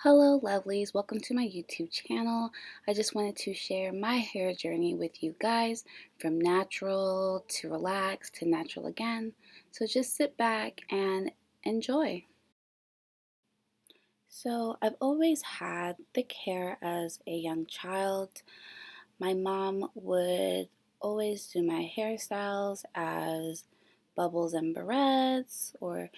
Hello lovelies, welcome to my YouTube channel. I just wanted to share my hair journey with you guys, from natural to relaxed to natural again. So just sit back and enjoy. So I've always had thick hair as a young child. My mom would always do my hairstyles as bubbles and barrettes, or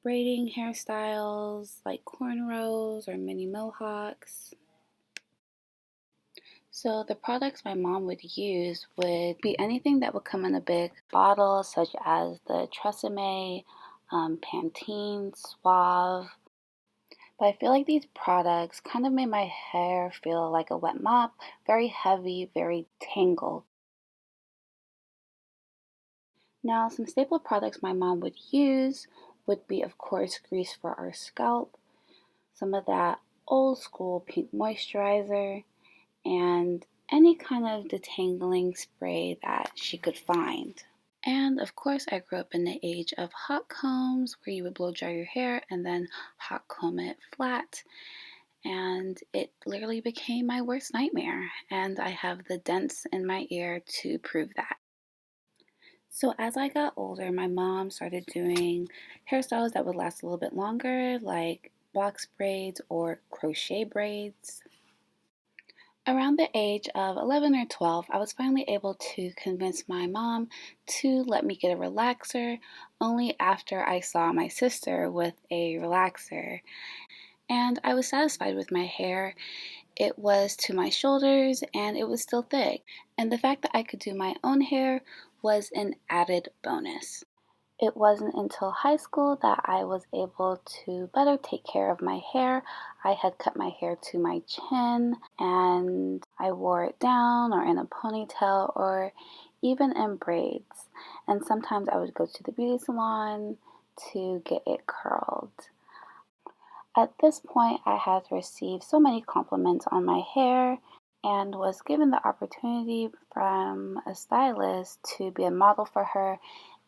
braiding hairstyles like cornrows or mini mohawks. So the products my mom would use would be anything that would come in a big bottle, such as the Tresemme, Pantene, Suave. But I feel like these products kind of made my hair feel like a wet mop, very heavy, very tangled. Now, some staple products my mom would use would be, of course, grease for our scalp, some of that old school pink moisturizer, and any kind of detangling spray that she could find. And of course, I grew up in the age of hot combs, where you would blow dry your hair and then hot comb it flat. And it literally became my worst nightmare. And I have the dents in my ear to prove that. So as I got older, my mom started doing hairstyles that would last a little bit longer, like box braids or crochet braids. Around the age of 11 or 12, I was finally able to convince my mom to let me get a relaxer, only after I saw my sister with a relaxer. And I was satisfied with my hair. It was to my shoulders and it was still thick. And the fact that I could do my own hair was an added bonus. It wasn't until high school that I was able to better take care of my hair. I had cut my hair to my chin and I wore it down or in a ponytail or even in braids. And sometimes I would go to the beauty salon to get it curled. At this point, I had received so many compliments on my hair and was given the opportunity from a stylist to be a model for her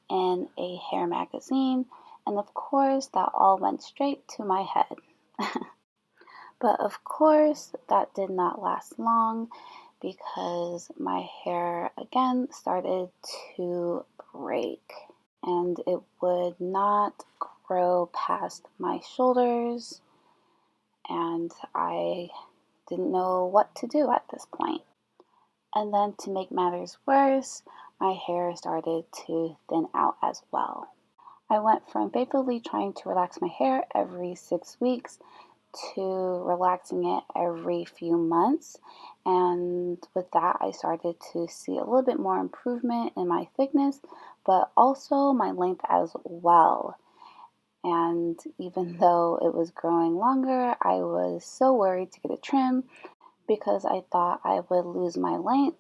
in a hair magazine, and of course, that all went straight to my head. But of course, that did not last long because my hair again started to break and it would not grow past my shoulders, and I didn't know what to do at this point. And then to make matters worse, my hair started to thin out as well. I went from faithfully trying to relax my hair every 6 weeks to relaxing it every few months. And with that, I started to see a little bit more improvement in my thickness, but also my length as well. And even though it was growing longer, I was so worried to get a trim because I thought I would lose my length.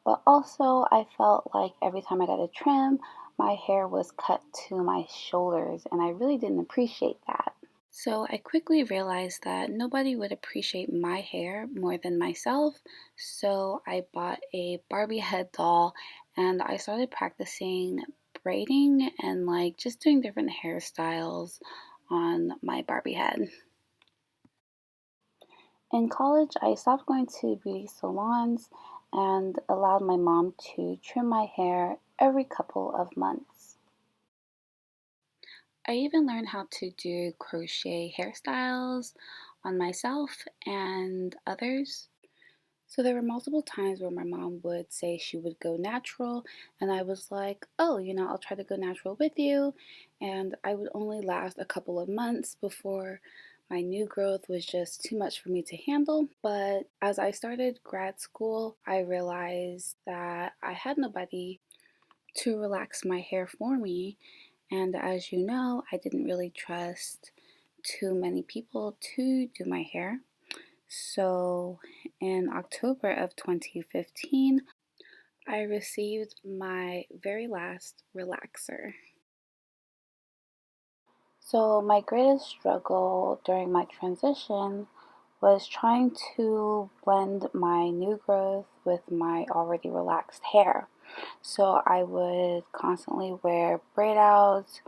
But also, I felt like every time I got a trim, my hair was cut to my shoulders, and I really didn't appreciate that. So I quickly realized that nobody would appreciate my hair more than myself. So I bought a Barbie head doll and I started practicing braiding and like just doing different hairstyles on my Barbie head. In college, I stopped going to beauty salons and allowed my mom to trim my hair every couple of months. I even learned how to do crochet hairstyles on myself and others. So there were multiple times where my mom would say she would go natural, and I was like, oh, I'll try to go natural with you. And I would only last a couple of months before my new growth was just too much for me to handle. But as I started grad school, I realized that I had nobody to relax my hair for me. And as you know, I didn't really trust too many people to do my hair. So in October of 2015, I received my very last relaxer. So my greatest struggle during my transition was trying to blend my new growth with my already relaxed hair. So I would constantly wear braid outs,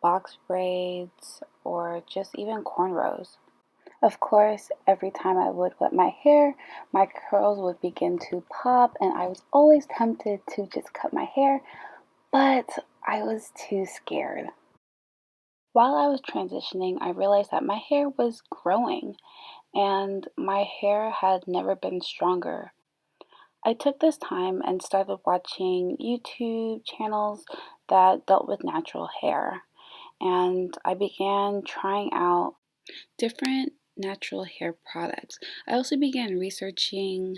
box braids, or just even cornrows. Of course, every time I would wet my hair, my curls would begin to pop, and I was always tempted to just cut my hair, but I was too scared. While I was transitioning, I realized that my hair was growing and my hair had never been stronger. I took this time and started watching YouTube channels that dealt with natural hair, and I began trying out different natural hair products. I also began researching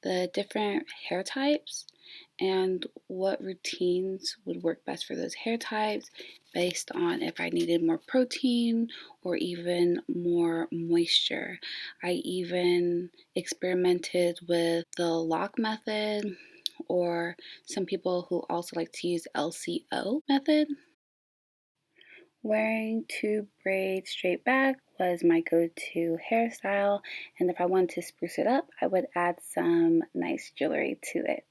the different hair types and what routines would work best for those hair types based on if I needed more protein or even more moisture. I even experimented with the lock method, or some people who also like to use LCO method. Wearing two braids straight back was my go-to hairstyle, and if I wanted to spruce it up, I would add some nice jewelry to it.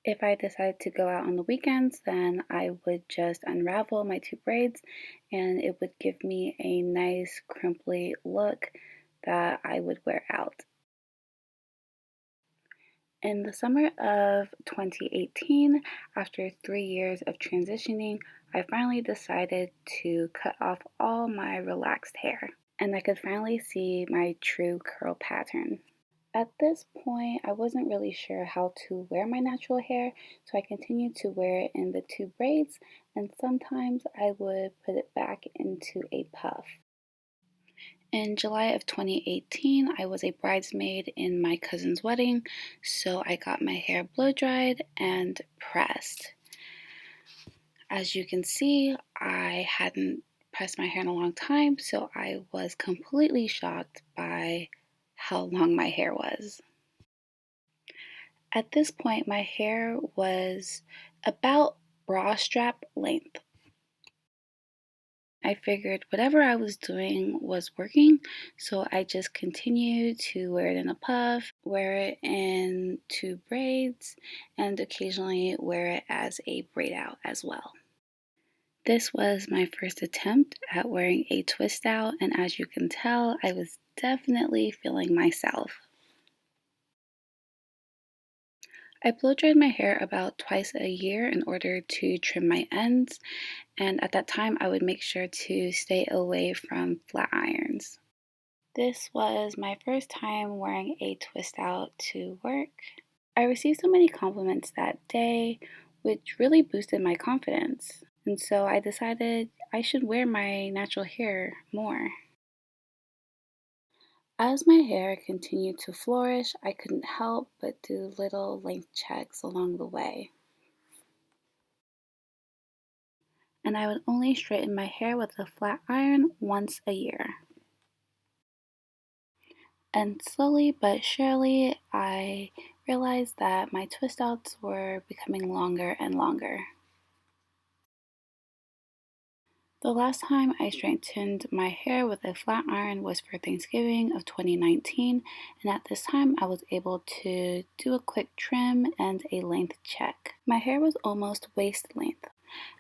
If I decided to go out on the weekends, then I would just unravel my two braids and it would give me a nice crimply look that I would wear out. In the summer of 2018, after 3 years of transitioning, I finally decided to cut off all my relaxed hair and I could finally see my true curl pattern. At this point, I wasn't really sure how to wear my natural hair, so I continued to wear it in the two braids, and sometimes I would put it back into a puff. In July of 2018, I was a bridesmaid in my cousin's wedding, so I got my hair blow dried and pressed. As you can see, I hadn't pressed my hair in a long time, so I was completely shocked by how long my hair was. At this point, my hair was about bra strap length. I figured whatever I was doing was working, so I just continued to wear it in a puff, wear it in two braids, and occasionally wear it as a braid out as well. This was my first attempt at wearing a twist out, and as you can tell, I was definitely feeling myself. I blow dried my hair about twice a year in order to trim my ends, and at that time I would make sure to stay away from flat irons. This was my first time wearing a twist out to work. I received so many compliments that day, which really boosted my confidence, and so I decided I should wear my natural hair more. As my hair continued to flourish, I couldn't help but do little length checks along the way. And I would only straighten my hair with a flat iron once a year. And slowly but surely, I realized that my twist outs were becoming longer and longer. The last time I straightened my hair with a flat iron was for Thanksgiving of 2019, and at this time I was able to do a quick trim and a length check. My hair was almost waist length.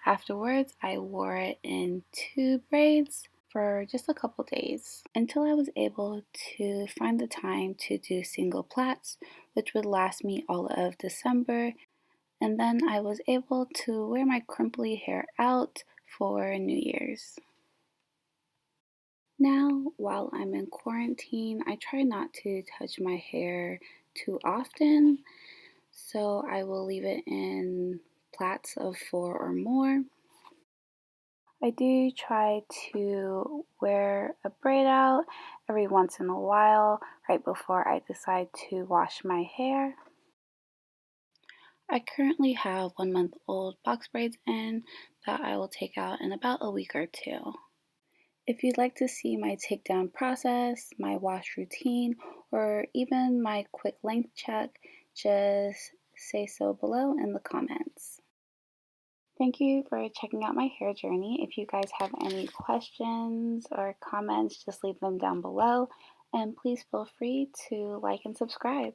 Afterwards, I wore it in two braids for just a couple days until I was able to find the time to do single plaits, which would last me all of December, and then I was able to wear my crimply hair out for New Year's. Now, while I'm in quarantine, I try not to touch my hair too often, so I will leave it in plaits of 4 or more. I do try to wear a braid out every once in a while, right before I decide to wash my hair. I currently have 1-month-old box braids in that I will take out in about a week or two. If you'd like to see my takedown process, my wash routine, or even my quick length check, just say so below in the comments. Thank you for checking out my hair journey. If you guys have any questions or comments, just leave them down below. And please feel free to like and subscribe.